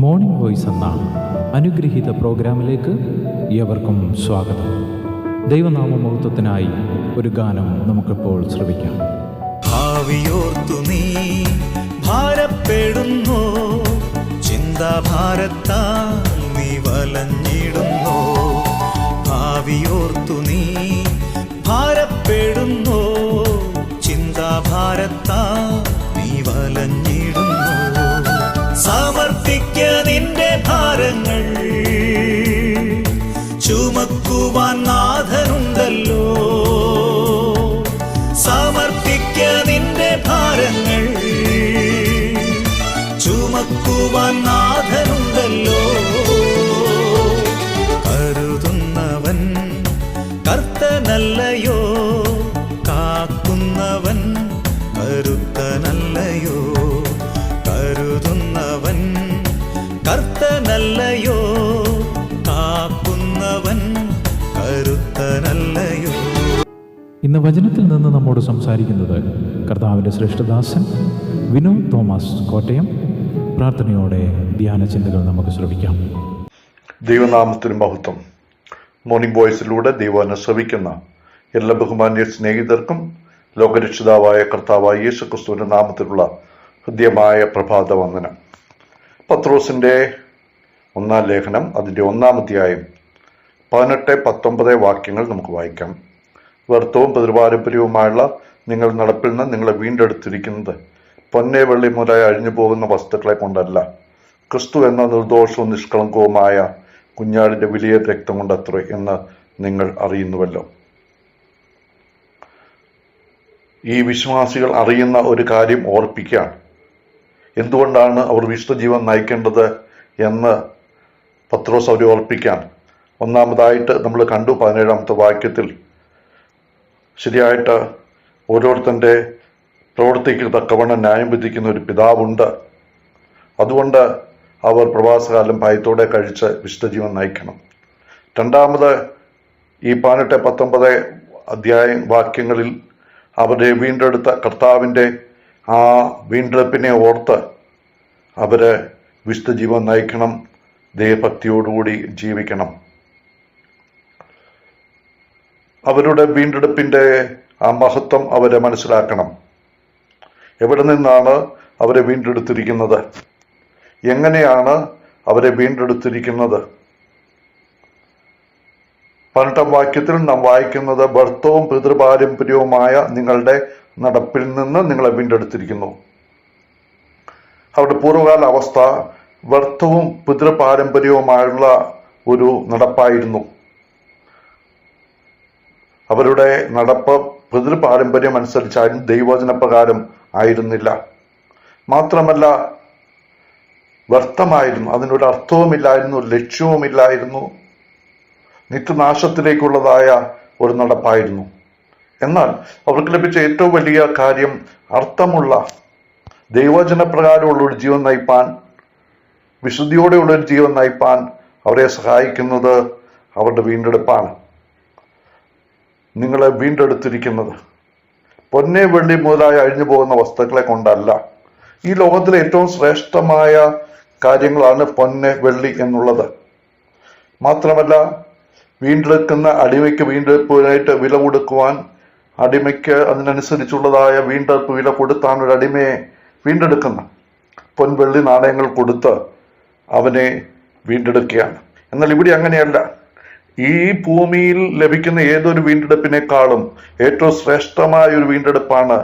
Morning voice എന്ന അനുഗ്രഹീത പ്രോഗ്രാമിലേക്ക് ഏവർക്കും സ്വാഗതം. ദൈവനാമ മഹത്വത്തിനായി ഒരു ഗാനം നമുക്കിപ്പോൾ ശ്രവിക്കാം. ഭാവിയോർത്തു നീ ഭാരപ്പെടുന്നു, ചിന്താഭാരത്താൽ നീ വലഞ്ഞിടുന്നു. ഭാവിയോർത്തു നീ ഭാരപ്പെടുന്നു, ചിന്താഭാരത്താൽ നീ വലഞ്ഞിടുന്നു. സമർപ്പിക്ക നിന്റെ ഭാരങ്ങൾ, ചുമക്കുവാൻ നാഥനുണ്ടല്ലോ. സമർപ്പിക്ക നിന്റെ ഭാരങ്ങൾ, ചുമക്കുവാൻ നാഥനുണ്ടല്ലോ. കരുതുന്നവൻ കർത്തനല്ലയോ, കാക്കുന്നവൻ കരുത്തനല്ലയോ. കരുതുന്നവൻ കർത്തനല്ലയോ, കാക്കുന്നവൻ കരുത്തനല്ലയോ. ഇന്ന് വചനത്തിൽ നിന്ന് നമ്മോട് സംസാരിക്കുന്നത് കർത്താവിൻ്റെ ശ്രേഷ്ഠദാസൻ വിനോദ് തോമസ് കോട്ടയം. പ്രാർത്ഥനയോടെ ധ്യാന ചിന്തകൾ നമുക്ക് ശ്രവിക്കാം. ദൈവനാമത്തിന് മഹത്വം. മോർണിംഗ് വോയിസിലൂടെ ദൈവവചനം ശ്രവിക്കുന്ന എല്ലാ ബഹുമാന്യ സ്നേഹിതർക്കും ലോകരക്ഷിതാവായ കർത്താവായ യേശു ക്രിസ്തുവിന്റെ നാമത്തിലുള്ള ഹൃദ്യമായ പ്രഭാത വന്ദനം. പത്രോസിന്റെ 1-ാം ലേഖനം അതിൻ്റെ 1-ാം അധ്യായം 18-19 വാക്യങ്ങൾ നമുക്ക് വായിക്കാം. വ്യർത്ഥവും പിതൃപാരമ്പര്യവുമായുള്ള നിങ്ങൾ നടപ്പിൽ നിന്ന് നിങ്ങളെ വീണ്ടെടുത്തിരിക്കുന്നത് പൊന്നെ വെള്ളി മുതലായി അഴിഞ്ഞു പോകുന്ന വസ്തുക്കളെ കൊണ്ടല്ല, ക്രിസ്തു എന്ന നിർദോഷവും നിഷ്കളങ്കവുമായ കുഞ്ഞാടിന്റെ വലിയ രക്തം കൊണ്ടത്രേ എന്ന് നിങ്ങൾ അറിയുന്നുവല്ലോ. ഈ വിശ്വാസികൾ അറിയുന്ന ഒരു കാര്യം ഓർപ്പിക്കുകയാണ്. എന്തുകൊണ്ടാണ് അവർ വിശുദ്ധജീവൻ നയിക്കേണ്ടത് എന്ന് പത്രോസ് അവരെ ഓർപ്പിക്കാൻ. ഒന്നാമതായിട്ട് നമ്മൾ കണ്ടു 17-ാമത്തെ വാക്യത്തിൽ ശരിയായിട്ട് ഓരോരുത്തൻ്റെ പ്രവൃത്തിക്ക് തക്കവണ്ണം ന്യായം വിധിക്കുന്ന ഒരു പിതാവുണ്ട്. അതുകൊണ്ട് അവർ പ്രവാസകാലം ഭയത്തോടെ കഴിച്ച് വിശുദ്ധജീവൻ നയിക്കണം. രണ്ടാമത് ഈ 18-19 അധ്യായ വാക്യങ്ങളിൽ അവരെ വീണ്ടെടുത്ത കർത്താവിൻ്റെ ആ വീണ്ടെടുപ്പിനെ ഓർത്ത് അവര് വിശുദ്ധജീവൻ നയിക്കണം, ദൈവഭക്തിയോടുകൂടി ജീവിക്കണം. അവരുടെ വീണ്ടെടുപ്പിന്റെ ആ മഹത്വം അവരെ മനസ്സിലാക്കണം. എവിടെ നിന്നാണ് അവരെ വീണ്ടെടുത്തിരിക്കുന്നത്? എങ്ങനെയാണ് അവരെ വീണ്ടെടുത്തിരിക്കുന്നത്? 18-ാം വാക്യത്തിൽ നാം വായിക്കുന്നത്, ഭർത്തവും പിതൃപാരമ്പര്യവുമായ നിങ്ങളുടെ നടപ്പിൽ നിന്ന് നിങ്ങളെ വീണ്ടെടുത്തിരിക്കുന്നു. അവരുടെ പൂർവ്വകാല അവസ്ഥ വ്യർത്ഥവും പിതൃപാരമ്പര്യവുമായുള്ള ഒരു നടപ്പായിരുന്നു. അവരുടെ നടപ്പ് പിതൃപാരമ്പര്യം അനുസരിച്ചായിരുന്നു, ദൈവവചനപ്രകാരം ആയിരുന്നില്ല. മാത്രമല്ല വ്യർത്ഥമായിരുന്നു, അതിനൊരു അർത്ഥവുമില്ലായിരുന്നു, ലക്ഷ്യവുമില്ലായിരുന്നു, നിത്യനാശത്തിലേക്കുള്ളതായ ഒരു നടപ്പായിരുന്നു. എന്നാൽ അവർക്ക് ലഭിച്ച ഏറ്റവും വലിയ കാര്യം അർത്ഥമുള്ള ദൈവവചനപ്രകാരമുള്ള ഒരു ജീവൻ നയിപ്പാൻ, വിശുദ്ധിയോടെയുള്ള ഒരു ജീവൻ നയിപ്പാൻ അവരെ സഹായിക്കുന്നത് അവരുടെ വീണ്ടെടുപ്പാണ്. നിങ്ങളെ വീണ്ടെടുത്തിരിക്കുന്നത് പൊന്നെ വെള്ളി മുതലായി അഴിഞ്ഞു പോകുന്ന വസ്തുക്കളെ കൊണ്ടല്ല. ഈ ലോകത്തിലെ ഏറ്റവും ശ്രേഷ്ഠമായ കാര്യങ്ങളാണ് പൊന്നെ വെള്ളി എന്നുള്ളത്. മാത്രമല്ല വീണ്ടെടുക്കുന്ന അടിമയ്ക്ക് വീണ്ടെടുപ്പിനായിട്ട് വില കൊടുക്കുവാൻ, അടിമയ്ക്ക് അതിനനുസരിച്ചുള്ളതായ വീണ്ടെടുപ്പ് വില കൊടുത്താണ് ഒരു അടിമയെ വീണ്ടെടുക്കുന്ന പൊൻവെള്ളി നാണയങ്ങൾ കൊടുത്ത് അവനെ വീണ്ടെടുക്കുകയാണ്. എന്നാൽ ഇവിടെ അങ്ങനെയല്ല. ഈ ഭൂമിയിൽ ലഭിക്കുന്ന ഏതൊരു വീണ്ടെടുപ്പിനേക്കാളും ഏറ്റവും ശ്രേഷ്ഠമായ ഒരു വീണ്ടെടുപ്പാണ്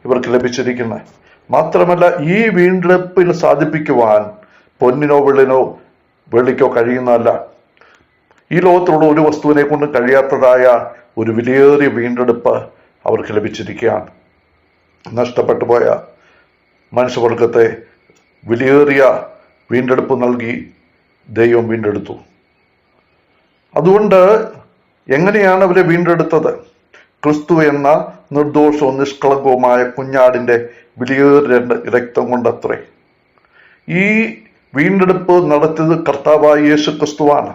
ഇവർക്ക് ലഭിച്ചിരിക്കുന്നത്. മാത്രമല്ല ഈ വീണ്ടെടുപ്പിൽ സാധിപ്പിക്കുവാൻ പൊന്നിനോ വെള്ളിക്കോ കഴിയുന്നതല്ല. ഈ ലോകത്തിലുള്ള ഒരു വസ്തുവിനെ കൊണ്ട് കഴിയാത്തതായ ഒരു വിലയേറിയ വീണ്ടെടുപ്പ് അവർക്ക് ലഭിച്ചിരിക്കുകയാണ്. നഷ്ടപ്പെട്ടു പോയ മനുഷ്യവർഗത്തെ വിലയേറിയ വീണ്ടെടുപ്പ് നൽകി ദൈവം വീണ്ടെടുത്തു. അതുകൊണ്ട് എങ്ങനെയാണ് അവരെ വീണ്ടെടുത്തത്? ക്രിസ്തു എന്ന നിർദോഷവും നിഷ്കളങ്കവുമായ കുഞ്ഞാടിന്റെ വിലയേറിയ രക്തം കൊണ്ടത്രേ. ഈ വീണ്ടെടുപ്പ് നടത്തിയത് കർത്താവായ യേശു ക്രിസ്തുവാണ്.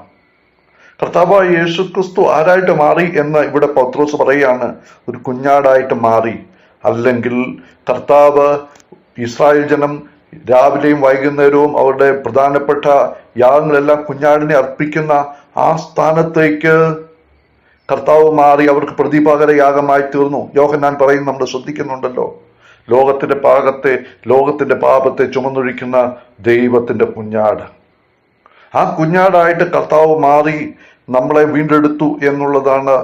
കർത്താവായ യേശു ക്രിസ്തു ആരായിട്ട് മാറി എന്ന് ഇവിടെ പത്രോസ് പറയുകയാണ്. ഒരു കുഞ്ഞാടായിട്ട് മാറി. അല്ലെങ്കിൽ കർത്താവ് ഇസ്രായേൽ ജനം രാവിലെയും വൈകുന്നേരവും അവരുടെ പ്രധാനപ്പെട്ട യാഗങ്ങളെല്ലാം കുഞ്ഞാടിനെ അർപ്പിക്കുന്ന ആ സ്ഥാനത്തേക്ക് കർത്താവ് മാറി അവർക്ക് പ്രതിപകര യാഗമായി തീർന്നു. യോഹന്നാൻ പറയുന്നത് നമ്മൾ ശ്രദ്ധിക്കുന്നുണ്ടല്ലോ. ലോകത്തിന്റെ പാപത്തെ ചുമന്നൊഴിക്കുന്ന ദൈവത്തിന്റെ കുഞ്ഞാട്. ആ കുഞ്ഞാടായിട്ട് കർത്താവ് മാറി നമ്മളെ വീണ്ടെടുത്തു എന്നുള്ളതാണ്.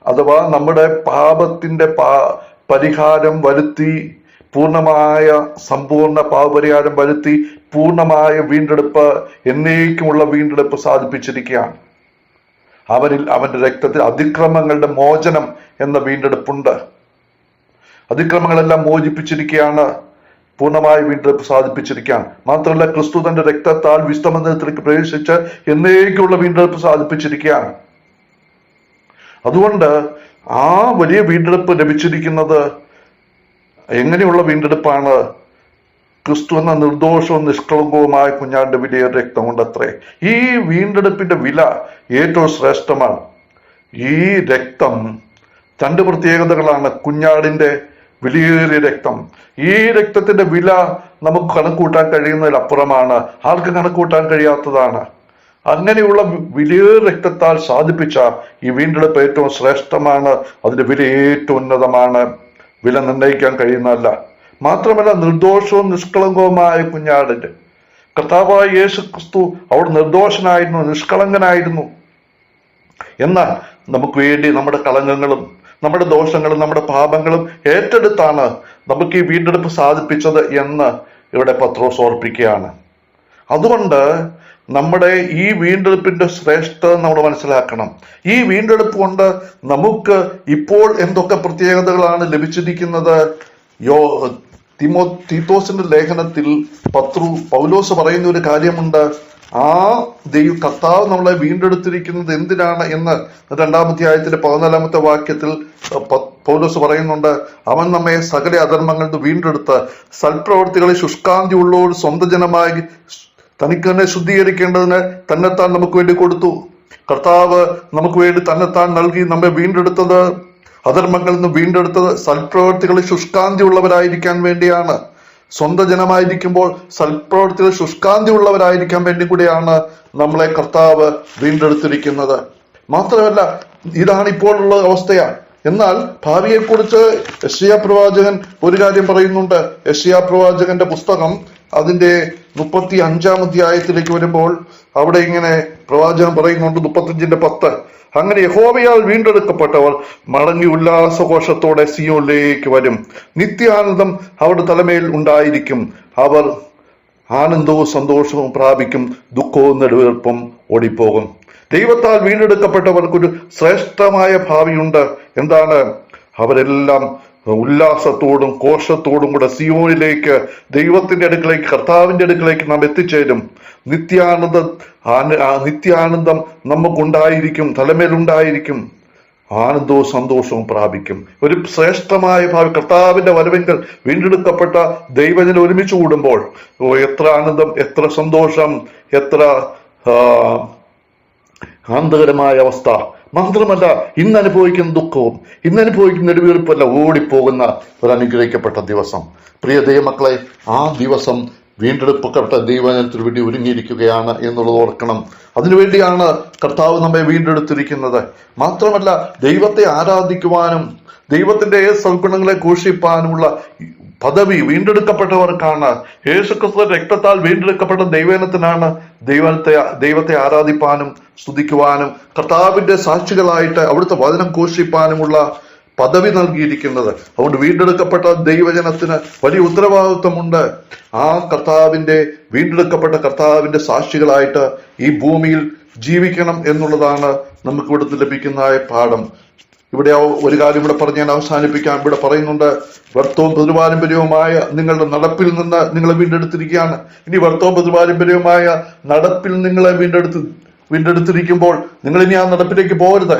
അഥവാ നമ്മുടെ പാപത്തിന്റെ പരിഹാരം വരുത്തി, പൂർണ്ണമായ സമ്പൂർണ്ണ പാപപരിഹാരം വരുത്തി പൂർണ്ണമായ വീണ്ടെടുപ്പ്, എന്നേക്കുമുള്ള വീണ്ടെടുപ്പ് സാധിപ്പിച്ചിരിക്കുകയാണ്. അവനിൽ, അവന്റെ രക്തത്തിൽ അതിക്രമങ്ങളുടെ മോചനം എന്ന വീണ്ടെടുപ്പുണ്ട്. അതിക്രമങ്ങളെല്ലാം മോചിപ്പിച്ചിരിക്കുകയാണ്, പൂർണ്ണമായ വീണ്ടെടുപ്പ് സാധിപ്പിച്ചിരിക്കുകയാണ്. മാത്രമല്ല, ക്രിസ്തു തന്റെ രക്തത്താൽ വിശുദ്ധമന്ദിരത്തിലേക്ക് പ്രവേശിച്ച് എന്നേക്കുള്ള വീണ്ടെടുപ്പ് സാധിപ്പിച്ചിരിക്കുകയാണ്. അതുകൊണ്ട് ആ വലിയ വീണ്ടെടുപ്പ് ലഭിച്ചിരിക്കുന്നത് എങ്ങനെയുള്ള വീണ്ടെടുപ്പാണ്? ക്രിസ്തു എന്ന നിർദോഷവും നിഷ്കളങ്കവുമായ കുഞ്ഞാടിന്റെ വിലയേറിയ രക്തം കൊണ്ടത്രേ. ഈ വീണ്ടെടുപ്പിന്റെ വില ഏറ്റവും ശ്രേഷ്ഠമാണ്. ഈ രക്തം രണ്ട് പ്രത്യേകതകളാണ്. കുഞ്ഞാടിന്റെ വിലയേറിയ രക്തം, ഈ രക്തത്തിന്റെ വില നമുക്ക് കണക്കൂട്ടാൻ കഴിയുന്നതിലപ്പുറമാണ്, ആർക്കും കണക്കൂട്ടാൻ കഴിയാത്തതാണ്. അങ്ങനെയുള്ള വിലയേറിയ രക്തത്താൽ സാധിപ്പിച്ച ഈ വീണ്ടെടുപ്പ് ഏറ്റവും ശ്രേഷ്ഠമാണ്. അതിന്റെ വില ഏറ്റവും ഉന്നതമാണ്, വില നിർണ്ണയിക്കാൻ കഴിയുന്നതല്ല. മാത്രമല്ല, നിർദോഷവും നിഷ്കളങ്കവുമായ കുഞ്ഞാടിന്റെ കർത്താവായ യേശു ക്രിസ്തു അവിടെ നിർദോഷനായിരുന്നു, നിഷ്കളങ്കനായിരുന്നു. എന്നാൽ നമുക്ക് വേണ്ടി നമ്മുടെ കളങ്കങ്ങളും നമ്മുടെ ദോഷങ്ങളും നമ്മുടെ പാപങ്ങളും ഏറ്റെടുത്താണ് നമുക്ക് ഈ വീണ്ടെടുപ്പ് സാധിപ്പിച്ചത് എന്ന് ഇവിടെ പത്രോസ് ഓർപ്പിക്കുകയാണ്. അതുകൊണ്ട് നമ്മുടെ ഈ വീണ്ടെടുപ്പിന്റെ ശ്രേഷ്ഠത നമ്മൾ മനസ്സിലാക്കണം. ഈ വീണ്ടെടുപ്പ് കൊണ്ട് നമുക്ക് ഇപ്പോൾ എന്തൊക്കെ പ്രത്യേകതകളാണ് ലഭിച്ചിരിക്കുന്നത്? തീത്തോസിന്റെ ലേഖനത്തിൽ പൗലോസ് പറയുന്ന ഒരു കാര്യമുണ്ട്. ആ കർത്താവ് നമ്മളെ വീണ്ടെടുത്തിരിക്കുന്നത് എന്തിനാണ് എന്ന് 2-ാം അധ്യായത്തിന്റെ 14-ാമത്തെ വാക്യത്തിൽ പൗലോസ് പറയുന്നുണ്ട്. അവൻ നമ്മെ സകല അധർമ്മങ്ങളിൽ നിന്ന് വീണ്ടെടുത്ത് സൽപ്രവർത്തികളെ ശുഷ്കാന്തി ഉള്ളവർ സ്വന്തം ജനമായി തനിക്ക് തന്നെ ശുദ്ധീകരിക്കേണ്ടതിന് തന്നെത്താൻ നമുക്ക് വേണ്ടി കൊടുത്തു. കർത്താവ് നമുക്ക് വേണ്ടി തന്നെത്താൻ നൽകി നമ്മെ വീണ്ടെടുത്തത്, അധർമ്മങ്ങളിൽ നിന്ന് വീണ്ടെടുത്തത് സൽപ്രവർത്തികളിൽ ശുഷ്കാന്തി ഉള്ളവരായിരിക്കാൻ വേണ്ടിയാണ്. സ്വന്തം ജനമായിരിക്കുമ്പോൾ സൽപ്രവർത്തികൾ ശുഷ്കാന്തി ഉള്ളവരായിരിക്കാൻ വേണ്ടി കൂടിയാണ് നമ്മളെ കർത്താവ് വീണ്ടെടുത്തിരിക്കുന്നത്. മാത്രമല്ല, ഇതാണ് ഇപ്പോഴുള്ള അവസ്ഥയാണ്. എന്നാൽ ഭാവിയെക്കുറിച്ച് യെശയ്യാ പ്രവാചകൻ ഒരു കാര്യം പറയുന്നുണ്ട്. യെശയ്യാ പ്രവാചകന്റെ പുസ്തകം അതിന്റെ 35-ാം അധ്യായത്തിലേക്ക് വരുമ്പോൾ അവിടെ ഇങ്ങനെ പ്രവാചകൻ പറയുന്നുണ്ട്, 35-10. അങ്ങനെ യഹോവയാൽ വീണ്ടെടുക്കപ്പെട്ടവർ മടങ്ങി ഉല്ലാസഘോഷത്തോടെ സിയോനിലേക്ക് വരും. നിത്യാനന്ദം അവരുടെ തലമേൽ ഉണ്ടായിരിക്കും. അവർ ആനന്ദവും സന്തോഷവും പ്രാപിക്കും, ദുഃഖവും നെടുവീർപ്പും ഓടിപ്പോകും. ദൈവത്താൽ വീണ്ടെടുക്കപ്പെട്ടവർക്കൊരു ശ്രേഷ്ഠമായ ഭാവിയുണ്ട്. എന്താണ്? അവരെല്ലാം ഉല്ലാസത്തോടും കോശത്തോടും കൂടെ സിയോനിലേക്ക്, ദൈവത്തിന്റെ അടുക്കലേക്ക്, കർത്താവിന്റെ അടുക്കലേക്ക് നാം എത്തിച്ചേരും. നിത്യാനന്ദം നമുക്കുണ്ടായിരിക്കും, തലമേലുണ്ടായിരിക്കും. ആനന്ദവും സന്തോഷവും പ്രാപിക്കും. ഒരു ശ്രേഷ്ഠമായ ഭാവി, കർത്താവിന്റെ വരവെങ്കിൽ വീണ്ടെടുക്കപ്പെട്ട ദൈവജനം ഒരുമിച്ച് കൂടുമ്പോൾ എത്ര ആനന്ദം, എത്ര സന്തോഷം, എത്ര ആനന്ദകരമായ അവസ്ഥ. മാത്രമല്ല, ഇന്ന് അനുഭവിക്കുന്ന ദുഃഖവും ഇന്ന് അനുഭവിക്കുന്ന നെടുവീർപ്പല്ല ഓടിപ്പോകുന്ന ഒരു അനുഗ്രഹിക്കപ്പെട്ട ദിവസം. പ്രിയ ദൈവമക്കളെ, ആ ദിവസം വീണ്ടെടുക്കപ്പെട്ട ദൈവജനത്തിന് വേണ്ടി ഒരുങ്ങിയിരിക്കുകയാണ് എന്നുള്ളത് ഓർക്കണം. അതിനുവേണ്ടിയാണ് കർത്താവ് നമ്മെ വീണ്ടെടുത്തിരിക്കുന്നത്. മാത്രമല്ല, ദൈവത്തെ ആരാധിക്കുവാനും ദൈവത്തിന്റെ സൽഗുണങ്ങളെ ഘോഷിപ്പാനുമുള്ള പദവി വീണ്ടെടുക്കപ്പെട്ടവർക്കാണ്. യേശുക്രിസ്തുവിന്റെ രക്തത്താൽ വീണ്ടെടുക്കപ്പെട്ട ദൈവജനത്തിനാണ് ദൈവത്തെ ആരാധിപ്പാനും സ്തുതിക്കുവാനും കർത്താവിന്റെ സാക്ഷികളായിട്ട് അവിടുത്തെ വചനം ഘോഷിപ്പാനുമുള്ള പദവി നൽകിയിരിക്കുന്നത്. അതുകൊണ്ട് വീണ്ടെടുക്കപ്പെട്ട ദൈവജനത്തിന് വലിയ ഉത്തരവാദിത്വമുണ്ട്. ആ വീണ്ടെടുക്കപ്പെട്ട കർത്താവിന്റെ സാക്ഷികളായിട്ട് ഈ ഭൂമിയിൽ ജീവിക്കണം എന്നുള്ളതാണ് നമുക്ക് ഇവിടുത്തെ ലഭിക്കുന്ന പാഠം. ഇവിടെ ഒരു കാര്യം ഇവിടെ പറഞ്ഞ് ഞാൻ അവസാനിപ്പിക്കാം. ഇവിടെ പറയുന്നുണ്ട്, വ്യർത്ഥവും പിതൃപാരമ്പര്യവുമായ നിങ്ങളുടെ നടപ്പിൽ നിന്ന് നിങ്ങളെ വീണ്ടെടുത്തിരിക്കുകയാണ്. ഇനി വ്യർത്ഥവും പിതൃപാരമ്പര്യവുമായ നടപ്പിൽ നിങ്ങളെ വീണ്ടെടുത്തിരിക്കുമ്പോൾ നിങ്ങൾ ഇനി ആ നടപ്പിലേക്ക് പോകരുത്,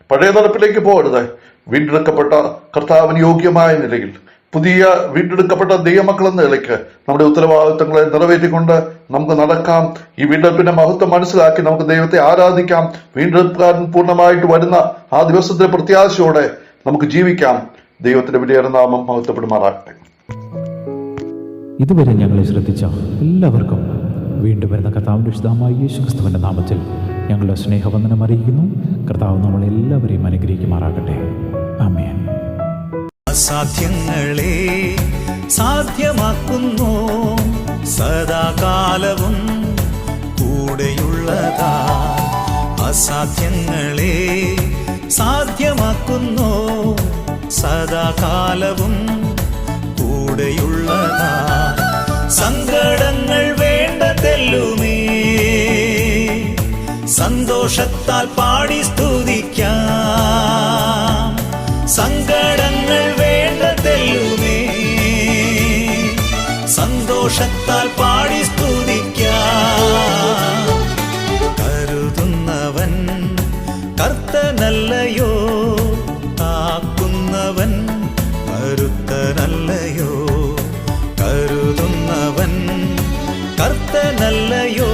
പഴയ നടപ്പിലേക്ക് പോകരുത്. വീണ്ടെടുക്കപ്പെട്ട കർത്താവിന് യോഗ്യമായ നിലയിൽ പുതിയ വീണ്ടെടുക്കപ്പെട്ട ദൈവമക്കൾ എന്ന നിലയ്ക്ക് നമ്മുടെ ഉത്തരവാദിത്തങ്ങളെ നിറവേറ്റിക്കൊണ്ട് നമുക്ക് നടക്കാം. ഈ വീണ്ടെടുപ്പിന്റെ മഹത്വം മനസ്സിലാക്കി നമുക്ക് ദൈവത്തെ ആരാധിക്കാം. വീണ്ടെടുപ്പുകാരൻ പൂർണ്ണമായിട്ട് വരുന്ന ആ ദിവസത്തിന്റെ പ്രത്യാശയോടെ നമുക്ക് ജീവിക്കാം. ദൈവത്തിന്റെ വിലയേറിയ നാമം മഹത്വപ്പെടുമാറാകട്ടെ. ഇതുവരെ ഞങ്ങളെ ശ്രദ്ധിച്ച എല്ലാവർക്കും വീണ്ടും വരുന്ന കർത്താവിൻ്റെ വിശുദ്ധമായ യേശുക്രിസ്തുവിൻ്റെ നാമത്തിൽ ഞങ്ങളുടെ സ്നേഹവന്ദനം അറിയിക്കുന്നു. കർത്താവ് നമ്മളെല്ലാവരെയും അനുഗ്രഹിക്കുമാറാകട്ടെ. ആമേൻ. അസാധ്യങ്ങളെ സാധ്യമാക്കുന്നു, സദാകാലവും കൂടെയുള്ളതാ. അസാധ്യങ്ങളെ സാധ്യമാക്കുന്നു, സദാകാലവും കൂടെയുള്ളതാ. സങ്കടങ്ങൾ വേണ്ടതെല്ലുമേ സന്തോഷത്താൽ പാടി സ്തുതിക്കാം. സങ്കടങ്ങൾ വേണ്ടതെല്ലുമേ സന്തോഷത്താൽ പാടി സ്തുതിക്കാം. കരുതുന്നവൻ കർത്തനല്ലയോ, കാക്കുന്നവൻ കരുത്തനല്ലയോ. കരുതുന്നവൻ കർത്തനല്ലയോ,